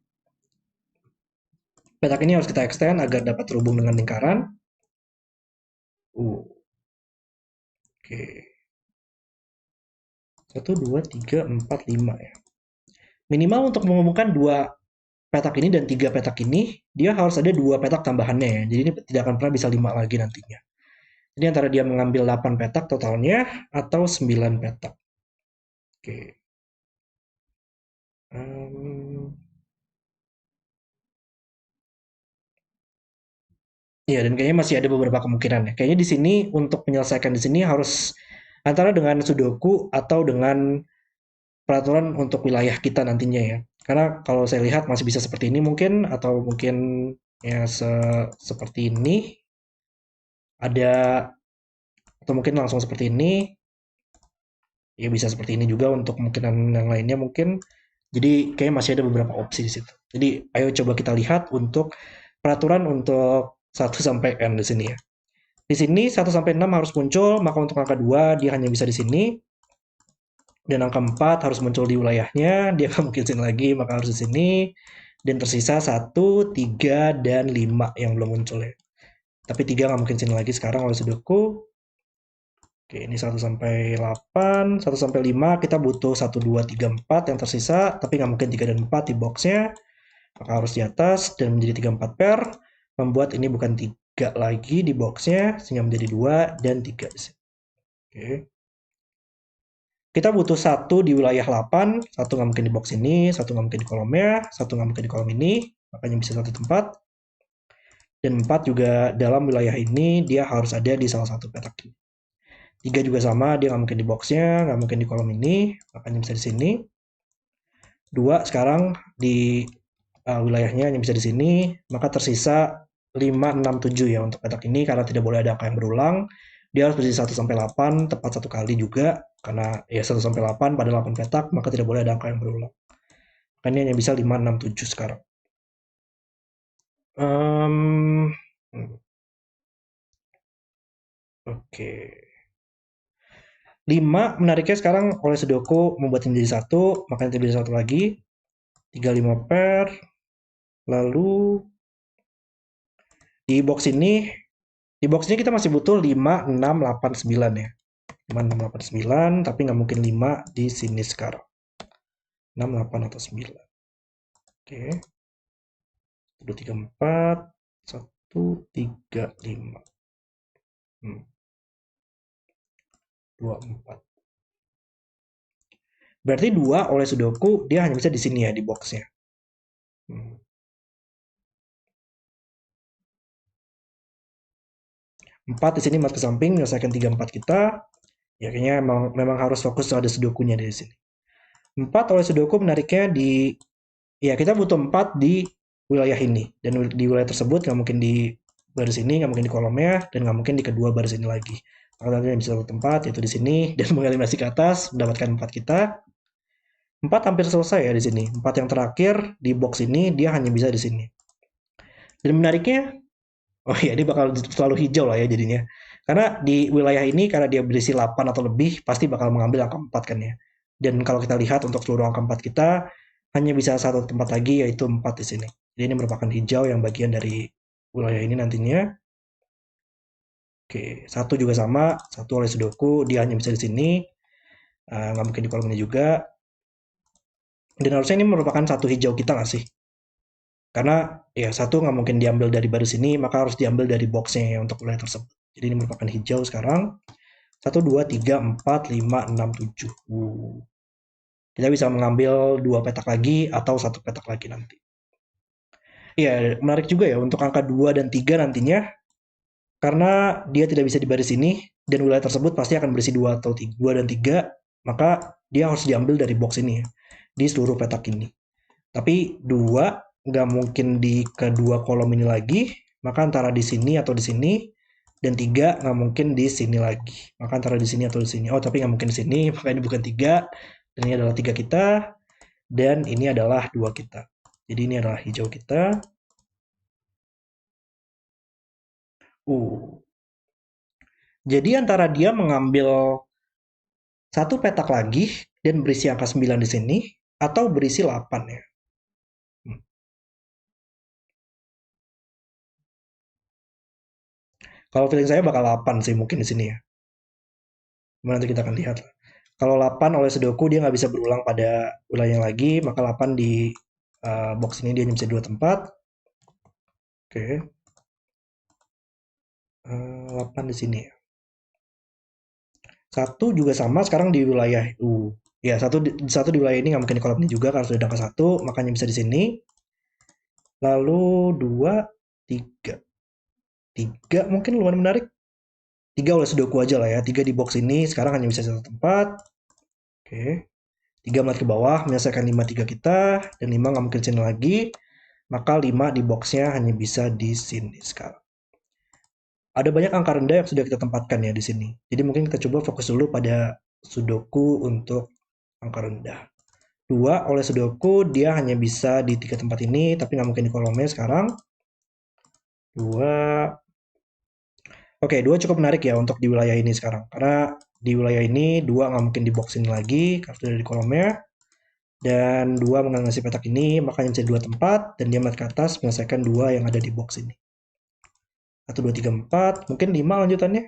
Petak ini harus kita extend agar dapat terhubung dengan lingkaran. Oke. Okay. 1, 2, 3, 4, 5 ya. Minimal untuk menghubungkan 2 petak ini dan 3 petak ini, dia harus ada 2 petak tambahannya ya. Jadi ini tidak akan pernah bisa 5 lagi nantinya. Jadi antara dia mengambil 8 petak totalnya atau 9 petak. Oke. Okay. Iya, dan kayaknya masih ada beberapa kemungkinan ya. Kayaknya di sini untuk menyelesaikan di sini harus antara dengan Sudoku atau dengan peraturan untuk wilayah kita nantinya ya. Karena kalau saya lihat masih bisa seperti ini mungkin atau mungkin ya seperti ini ada atau mungkin langsung seperti ini ya bisa seperti ini juga untuk kemungkinan yang lainnya mungkin. Jadi kayak masih ada beberapa opsi di situ. Jadi ayo coba kita lihat untuk peraturan untuk 1 sampai n di sini ya. Di sini 1 sampai 6 harus muncul, maka untuk angka 2 dia hanya bisa di sini. Dan angka 4 harus muncul di wilayahnya, dia nggak mungkin sini lagi, maka harus di sini. Dan tersisa 1, 3, dan 5 yang belum muncul ya. Tapi 3 nggak mungkin sini lagi sekarang oleh Sudoku. Oke, ini 1 sampai 8, 1 sampai 5 kita butuh 1, 2, 3, 4 yang tersisa, tapi nggak mungkin 3 dan 4 di boxnya, maka harus di atas dan menjadi 3, 4 pair, membuat ini bukan 3 lagi di boxnya, sehingga menjadi 2 dan 3 di sini. Oke. Kita butuh 1 di wilayah 8, 1 nggak mungkin di box ini, 1 nggak mungkin di kolomnya, 1 nggak mungkin di kolom ini, makanya bisa 1 tempat. Dan 4 juga dalam wilayah ini, dia harus ada di salah satu petak ini. 3 juga sama, dia nggak mungkin di boxnya, nggak mungkin di kolom ini, makanya bisa di sini. 2 sekarang di wilayahnya hanya bisa di sini, maka tersisa 5, 6, 7 ya untuk petak ini, karena tidak boleh ada angka yang berulang. Dia harus berdiri 1 sampai 8, tepat 1 kali juga, karena ya 1 sampai 8 pada 8 petak, maka tidak boleh ada angka yang berulang. Makanya hanya bisa 5, 6, 7 sekarang. Um, Oke. 5 menariknya sekarang oleh Sudoku membuat menjadi 1, makanya tidak bisa 1 lagi. 3, 5 pair. Lalu di box ini kita masih butuh 5, 6, 8, 9 ya. 5, 6, 8, 9, tapi nggak mungkin 5 di sini sekarang. 6, 8, atau 9. Oke. 1, 2, 3, 4. 1, 3, 5. 2, 4. Berarti 2 oleh Sudoku, dia hanya bisa di sini ya, di boxnya. 4 di sini mas ke samping, menyelesaikan 3, 4 kita. Ya kayaknya memang harus fokus ada Sudokunya di sini. 4 oleh Sudoku menariknya di ya kita butuh 4 di wilayah ini, dan di wilayah tersebut nggak mungkin di baris ini, nggak mungkin di kolomnya, dan nggak mungkin di kedua baris ini lagi. Maka nanti bisa satu tempat yaitu di sini, dan mengeliminasi ke atas mendapatkan 4 kita. 4 hampir selesai ya di sini. 4 yang terakhir di box ini dia hanya bisa di sini. Dan menariknya, oh iya, ini bakal selalu hijau lah ya jadinya. Karena di wilayah ini, karena dia berisi 8 atau lebih, pasti bakal mengambil angka 4 kan ya. Dan kalau kita lihat untuk seluruh angka 4 kita, hanya bisa satu tempat lagi, yaitu 4 di sini. Jadi ini merupakan hijau yang bagian dari wilayah ini nantinya. Oke, 1 juga sama, 1 oleh Sudoku, dia hanya bisa di sini. Nggak mungkin di kolom ini juga. Dan harusnya ini merupakan satu hijau kita nggak sih? Karena ya 1 nggak mungkin diambil dari baris ini, maka harus diambil dari boxnya ya untuk wilayah tersebut. Jadi ini merupakan hijau sekarang. 1, 2, 3, 4, 5, 6, 7. Kita bisa mengambil 2 petak lagi atau 1 petak lagi nanti. Iya, menarik juga ya untuk angka 2 dan 3 nantinya. Karena dia tidak bisa di baris ini, dan wilayah tersebut pasti akan berisi 2 atau 3, 2 dan 3, maka dia harus diambil dari box ini ya, di seluruh petak ini. Tapi 2 nggak mungkin di kedua kolom ini lagi, maka antara di sini atau di sini, dan 3 nggak mungkin di sini lagi. Maka antara di sini atau di sini. Oh, tapi nggak mungkin di sini, maka ini bukan 3, dan ini adalah 3 kita, dan ini adalah 2 kita. Jadi ini adalah hijau kita. Jadi antara dia mengambil satu petak lagi dan berisi angka 9 di sini, atau berisi 8 ya. Kalau feeling saya bakal 8 sih mungkin di sini ya. Nanti kita akan lihat. Kalau 8 oleh Sudoku dia nggak bisa berulang pada wilayah lagi, maka 8 di box ini dia hanya bisa 2 tempat. Oke. 8 di sini ya. 1 juga sama sekarang di wilayah ya, satu di wilayah ini nggak mungkin di kolom ini juga karena sudah angka 1, makanya bisa di sini. Lalu 2, 3. 3 mungkin lumayan menarik. 3 oleh Sudoku aja lah ya. 3 di box ini sekarang hanya bisa satu tempat. Oke. 3 melihat ke bawah, menyelesaikan 5 3 kita. Dan 5 nggak mungkin sini lagi. Maka 5 di boxnya hanya bisa di sini sekarang. Ada banyak angka rendah yang sudah kita tempatkan ya di sini. Jadi mungkin kita coba fokus dulu pada Sudoku untuk angka rendah. 2 oleh Sudoku, dia hanya bisa di 3 tempat ini, tapi nggak mungkin di kolomnya sekarang. 2. Oke, 2 cukup menarik ya untuk di wilayah ini sekarang. Karena di wilayah ini 2 nggak mungkin di box ini lagi, karena sudah di kolomnya. Dan 2 mengenai petak ini, makanya bisa 2 tempat, dan dia melihat ke atas menyelesaikan 2 yang ada di box ini. 1, 2, 3, 4, mungkin 5 lanjutannya.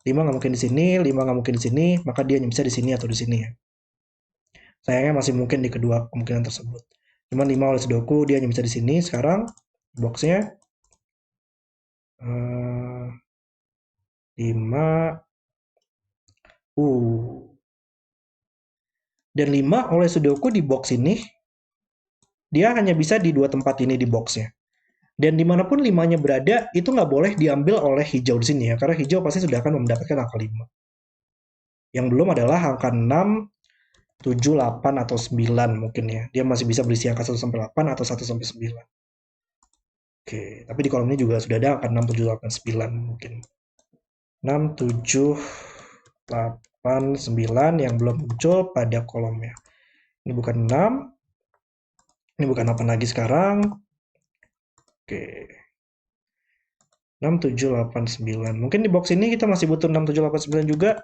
5 nggak mungkin di sini, 5 nggak mungkin di sini, maka dia hanya bisa di sini atau di sini ya. Sayangnya masih mungkin di kedua kemungkinan tersebut. Cuman 5 oleh Sudoku, dia hanya bisa di sini sekarang, boxnya. 5. Dan 5 oleh Sudoku di box ini, dia hanya bisa di 2 tempat ini di boxnya. Dan dimanapun 5-nya berada, itu nggak boleh diambil oleh hijau di sini ya, karena hijau pasti sudah akan mendapatkan angka 5. Yang belum adalah angka 6, 7, 8, atau 9 mungkin ya. Dia masih bisa berisi angka 1-8 atau 1-9. Oke, tapi di kolom ini juga sudah ada angka 6, 7, 8, 9 mungkin. 6, 7, 8, 9 yang belum muncul pada kolomnya. Ini bukan 6. Ini bukan 8 lagi sekarang. Oke. 6, 7, 8, 9. Mungkin di box ini kita masih butuh 6, 7, 8, 9 juga.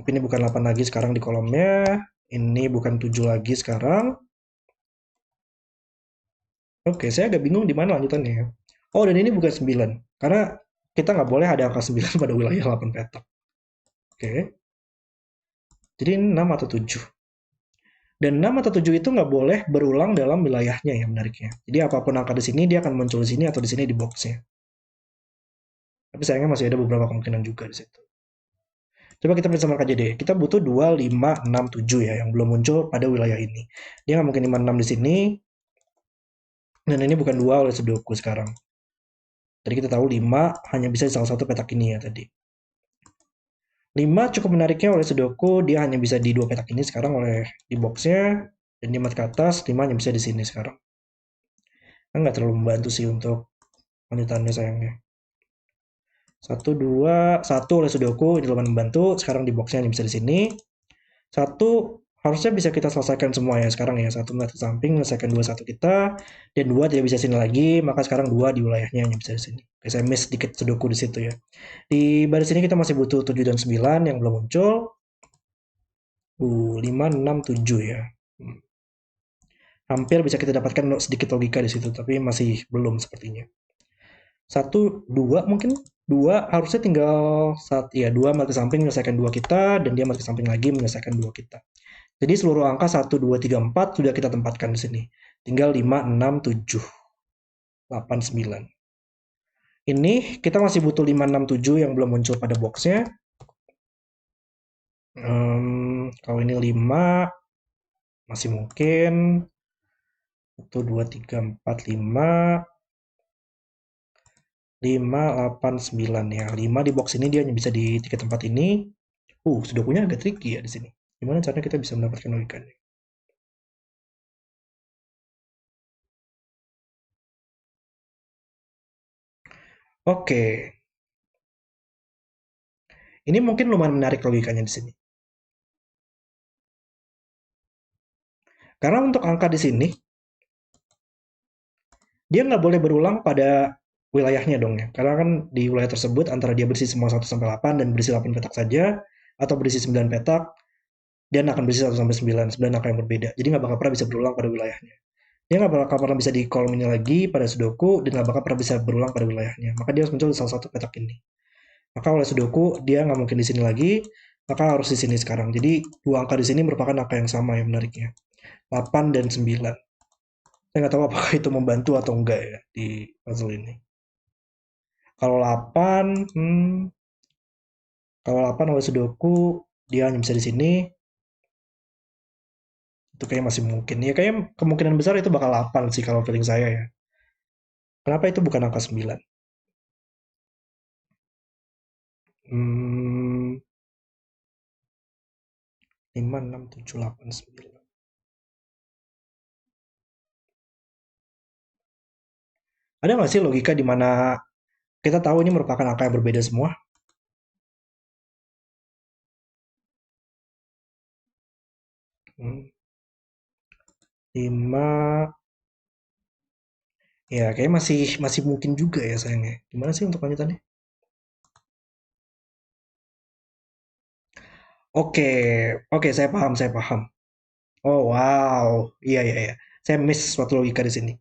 Tapi ini bukan 8 lagi sekarang di kolomnya. Ini bukan 7 lagi sekarang. Oke, saya agak bingung di mana lanjutannya ya. Oh, dan ini bukan 9. Karena kita nggak boleh ada angka 9 pada wilayah 8 petak. Oke. Jadi ini 6 atau 7. Dan 6 atau 7 itu nggak boleh berulang dalam wilayahnya ya menariknya. Jadi apapun angka di sini, dia akan muncul di sini atau di sini di boxnya. Tapi sayangnya masih ada beberapa kemungkinan juga di situ. Coba kita bersama aja deh. Kita butuh 2, 5, 6, 7 ya, yang belum muncul pada wilayah ini. Dia nggak mungkin 5, 6 di sini. Dan ini bukan 2 oleh Sudoku sekarang. Tadi kita tahu 5 hanya bisa di salah satu petak ini ya tadi. 5 cukup menariknya oleh Sudoku, dia hanya bisa di 2 petak ini sekarang oleh di boxnya. Dan di mat ke atas, 5 hanya bisa di sini sekarang. Kan nggak terlalu membantu sih untuk lanjutannya sayangnya. 1, 2, 1 oleh Sudoku, ini lumayan membantu. Sekarang di boxnya hanya bisa di sini. 1 harusnya bisa kita selesaikan semua ya sekarang ya. 1 melihat ke samping, menyelesaikan 2, 1 kita. Dan 2 tidak bisa sini lagi, maka sekarang 2 di wilayahnya hanya bisa di sini. Oke, saya miss sedikit Sudoku di situ ya. Di baris ini kita masih butuh 7 dan 9 yang belum muncul. 5, 6, 7 ya. Hampir bisa kita dapatkan sedikit logika di situ, tapi masih belum sepertinya. 1, 2 mungkin. 2 harusnya tinggal ya 2 mati ke samping menyelesaikan 2 kita, dan dia mati ke samping lagi menyelesaikan 2 kita. Jadi seluruh angka 1, 2, 3, 4 sudah kita tempatkan di sini. Tinggal 5, 6, 7, 8, 9. Ini kita masih butuh 5, 6, 7 yang belum muncul pada boxnya. Kalau ini 5 masih mungkin. 1, 2, 3, 4, 5. 5, 8, 9 ya. 5 di box ini dia hanya bisa di 3 tempat ini. Sudah punya agak tricky ya di sini. Gimana caranya kita bisa mendapatkan logikanya? Oke. Ini mungkin lumayan menarik logikanya di sini. Karena untuk angka di sini, dia nggak boleh berulang pada wilayahnya dong ya. Karena kan di wilayah tersebut antara dia berisi semua 1-8 dan berisi 8 petak saja, atau berisi 9 petak, dan akan berisi 1-9, 9 angka yang berbeda. Jadi nggak bakal pernah bisa berulang pada wilayahnya. Dia nggak bakal pernah bisa di kolom ini lagi pada Sudoku, dan nggak bakal pernah bisa berulang pada wilayahnya. Maka dia harus muncul di salah satu petak ini. Maka oleh Sudoku, dia nggak mungkin di sini lagi, maka harus di sini sekarang. Jadi dua angka di sini merupakan angka yang sama yang menariknya. 8 dan 9. Saya nggak tahu apakah itu membantu atau enggak ya di puzzle ini. Kalau 8, kalau 8 oleh Sudoku, dia hanya bisa di sini. Itu kayak masih mungkin. Ya kayak kemungkinan besar itu bakal 8 sih kalau feeling saya ya. Kenapa itu bukan angka 9? Hmm, 5, 6, 7, 8, 9. Ada nggak sih logika di mana kita tahu ini merupakan angka yang berbeda semua? Hmm, 5, ya kayaknya masih masih mungkin juga ya sayangnya. Gimana sih untuk lanjutannya? Oke, oke, saya paham, saya paham. Oh, wow. Iya, iya, iya. Saya miss suatu logika di sini.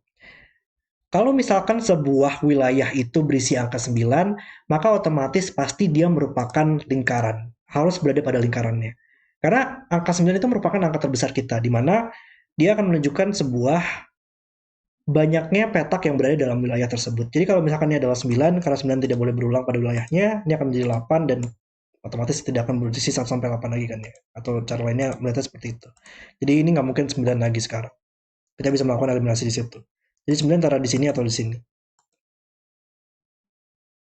Kalau misalkan sebuah wilayah itu berisi angka 9, maka otomatis pasti dia merupakan lingkaran. Harus berada pada lingkarannya. Karena angka 9 itu merupakan angka terbesar kita, di mana dia akan menunjukkan sebuah banyaknya petak yang berada dalam wilayah tersebut. Jadi kalau misalkan ini adalah 9, karena 9 tidak boleh berulang pada wilayahnya, ini akan menjadi 8 dan otomatis tidak akan berisi 1 sampai 8 lagi kan ya. Atau cara lainnya melihatnya seperti itu. Jadi ini nggak mungkin 9 lagi sekarang. Kita bisa melakukan eliminasi di situ. Jadi 9 antara di sini atau di sini.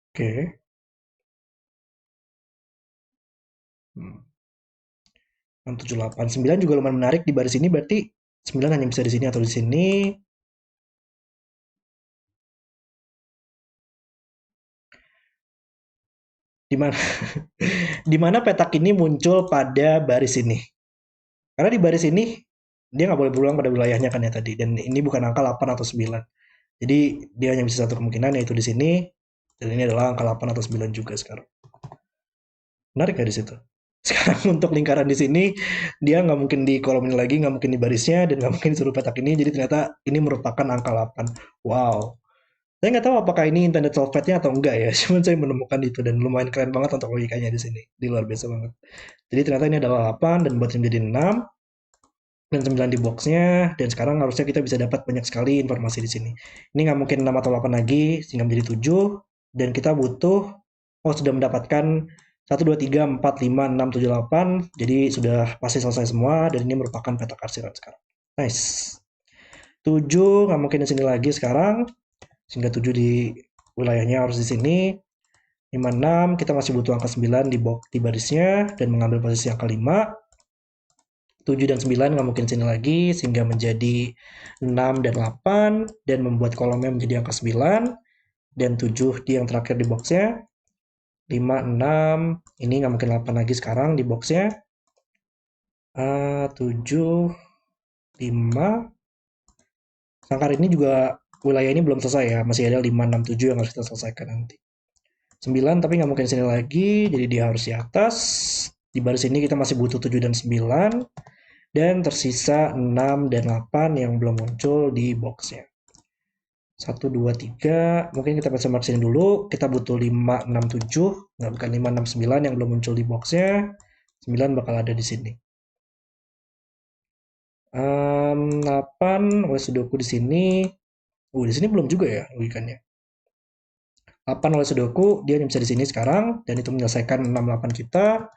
Oke. 6, 7, 8. 9 juga lumayan menarik di baris ini, berarti 9 hanya bisa di sini atau di sini. Di mana di mana petak ini muncul pada baris ini. Karena di baris ini dia nggak boleh berulang pada wilayahnya kan ya tadi. Dan ini bukan angka 8 atau 9. Jadi dia hanya bisa satu kemungkinan yaitu di sini. Dan ini adalah angka 8 atau 9 juga sekarang. Menarik ya di situ. Sekarang untuk lingkaran di sini, dia nggak mungkin di kolom ini lagi, nggak mungkin di barisnya, dan nggak mungkin disuruh petak ini. Jadi ternyata ini merupakan angka 8. Wow. Saya nggak tahu apakah ini intended solve-nya atau enggak ya. Cuman saya menemukan itu dan lumayan keren banget untuk logikanya di sini. Di luar biasa banget. Jadi ternyata ini adalah 8 dan buat menjadi 6 dan 9 di boxnya, dan sekarang harusnya kita bisa dapat banyak sekali informasi di sini. Ini nggak mungkin 6 atau 8 lagi, sehingga menjadi 7, dan kita butuh, oh sudah mendapatkan 1, 2, 3, 4, 5, 6, 7, 8, jadi sudah pasti selesai semua, dan ini merupakan peta arsiran sekarang. Nice. 7 nggak mungkin di sini lagi sekarang, sehingga 7 di wilayahnya harus di sini. 5, 6, kita masih butuh angka 9 di box di barisnya, dan mengambil posisi angka 5. 7 dan 9 nggak mungkin sini lagi, sehingga menjadi 6 dan 8, dan membuat kolomnya menjadi angka 9, dan 7 di yang terakhir di boxnya. 5, 6, ini nggak mungkin 8 lagi sekarang di boxnya. 7, 5, sangkar ini juga wilayah ini belum selesai ya, masih ada 5, 6, 7 yang harus kita selesaikan nanti. 9 tapi nggak mungkin sini lagi, jadi dia harus di atas. Di baris ini kita masih butuh 7 dan 9, dan tersisa 6 dan 8 yang belum muncul di boxnya. 1, 2, 3, mungkin kita bisa mark sini dulu, kita butuh 5, 6, 7, nggak bukan 5, 6, 9 yang belum muncul di boxnya, 9 bakal ada di sini. 8, oleh Sudoku di sini, di sini belum juga ya logikanya. 8 oleh Sudoku, dia hanya bisa di sini sekarang, dan itu menyelesaikan 6, 8 kita,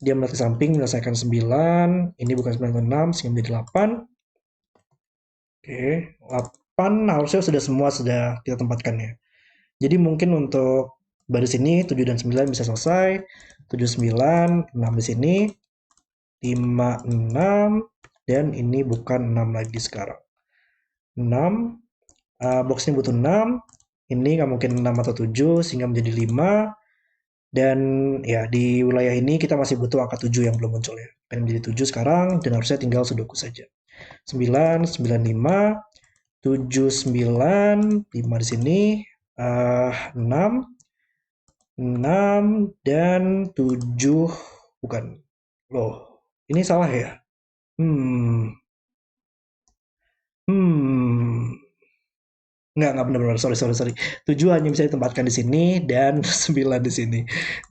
dia melihat ke samping, menyelesaikan 9, ini bukan 9 atau 6, sehingga menjadi 8. Oke, 8 harusnya sudah semua sudah kita tempatkan ya. Jadi mungkin untuk baris ini 7 dan 9 bisa selesai. 7, 9, 6 di sini. 5, 6, dan ini bukan 6 lagi sekarang. 6, box ini butuh 6. Ini nggak mungkin 6 atau 7, sehingga menjadi 5. Dan ya di wilayah ini kita masih butuh angka 7 yang belum muncul ya. Akan menjadi 7 sekarang, dan harusnya tinggal Sudoku saja. 9, 9, 5, 7, 9, 5 di sini, 6, 6 dan 7, bukan. Loh, ini salah ya? Hmm, hmm, nggak benar-benar. Sorry, sorry, sorry. 7 hanya bisa ditempatkan di sini dan 9 di sini.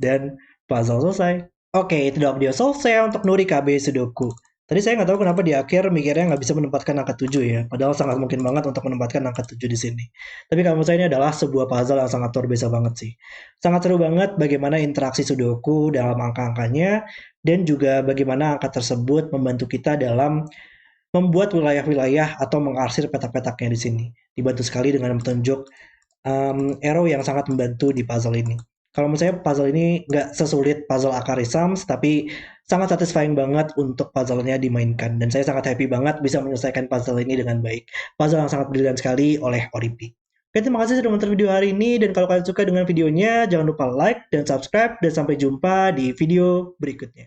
Dan puzzle selesai. Oke, itu adalah video selesai untuk Nuri KB Sudoku. Tadi saya nggak tahu kenapa di akhir mikirnya nggak bisa menempatkan angka 7 ya. Padahal sangat mungkin banget untuk menempatkan angka 7 di sini. Tapi kalau menurut saya ini adalah sebuah puzzle yang sangat luar biasa banget sih. Sangat seru banget bagaimana interaksi Sudoku dalam angka-angkanya. Dan juga bagaimana angka tersebut membantu kita dalam membuat wilayah-wilayah atau mengarsir petak-petaknya di sini. Dibantu sekali dengan petunjuk arrow yang sangat membantu di puzzle ini. Kalau menurut saya puzzle ini nggak sesulit puzzle Akarisams, tapi sangat satisfying banget untuk puzzle-nya dimainkan. Dan saya sangat happy banget bisa menyelesaikan puzzle ini dengan baik. Puzzle yang sangat brilian sekali oleh Oripi. Oke, terima kasih sudah menonton video hari ini. Dan kalau kalian suka dengan videonya, jangan lupa like dan subscribe. Dan sampai jumpa di video berikutnya.